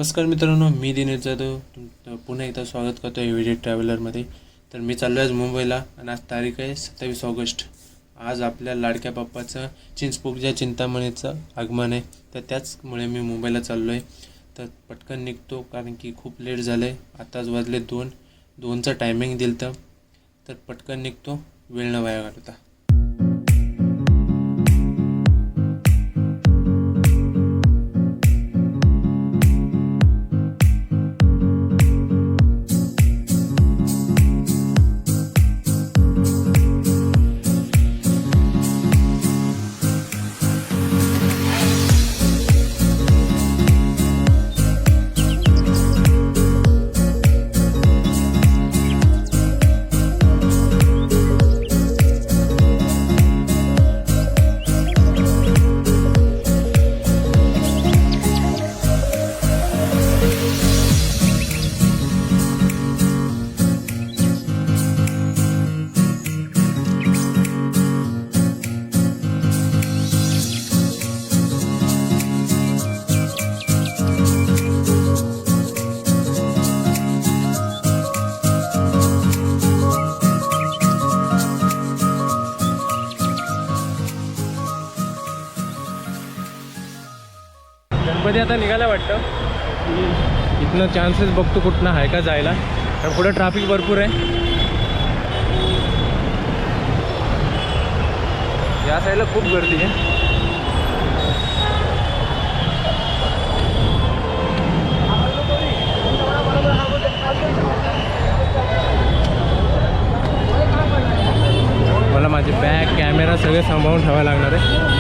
नमस्कार मित्रांनो, मी दिनेश जाधव पुन्हा एकदा स्वागत करतो आहे व्हिडिओ ट्रॅव्हलरमध्ये। तर मी चाललो आहे मुंबईला आणि आज तारीख आहे 27 ऑगस्ट। आज आपल्या लाडक्या बाप्पाचं चिंचपोकच्या चिंतामणीचं आगमन आहे, तर त्याचमुळे मी मुंबईला चाललो आहे। तर पटकन निघतो कारण की खूप लेट झालं आहे। आताच वाजले 2:02चं टायमिंग दिलं तर पटकन निघतो, वेळ न वाया घालवता। गणपती आता निघायला वाटतं। इथनं चान्सेस बघतो कुठनं आहे का जायला, तर पुढे ट्रॅफिक भरपूर आहे। या साईडला खूप गर्दी आहे। मला माझे बॅग कॅमेरा सगळे सांभाळून ठेवायला लागणार आहे।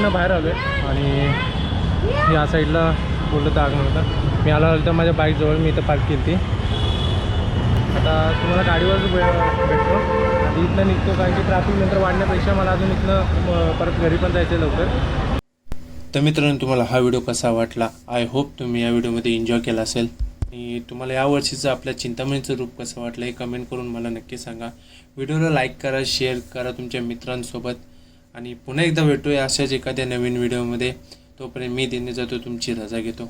शूटिंगनं बाहेर आलो आहे आणि या साईडला बोललं तर आगमन होतं. मी आलो तर माझ्या बाईकजवळ मी इथं पार्क केली ती. आता तुम्हाला गाडीवरच भेटतो आणि इथनं निघतो, कारण की ट्रॅफिक नंतर वाढण्यापेक्षा मला अजून इथनं परत घरी पण जायचं लवकर. तर मित्रांनो, तुम्हाला हा व्हिडिओ कसा वाटला? आय होप तुम्ही या व्हिडिओमध्ये एन्जॉय केला असेल. आणि तुम्हाला यावर्षीचं आपल्या चिंतामणीचं रूप कसं वाटलं हे कमेंट करून मला नक्की सांगा. व्हिडिओला लाईक करा, शेअर करा तुमच्या मित्रांसोबत आणि पुन्हा एकदा भेटूया अशाच एखाद्या नवीन व्हिडिओमध्ये. तोपर्यंत मी देणे जातो, तुमची रजा घेतो.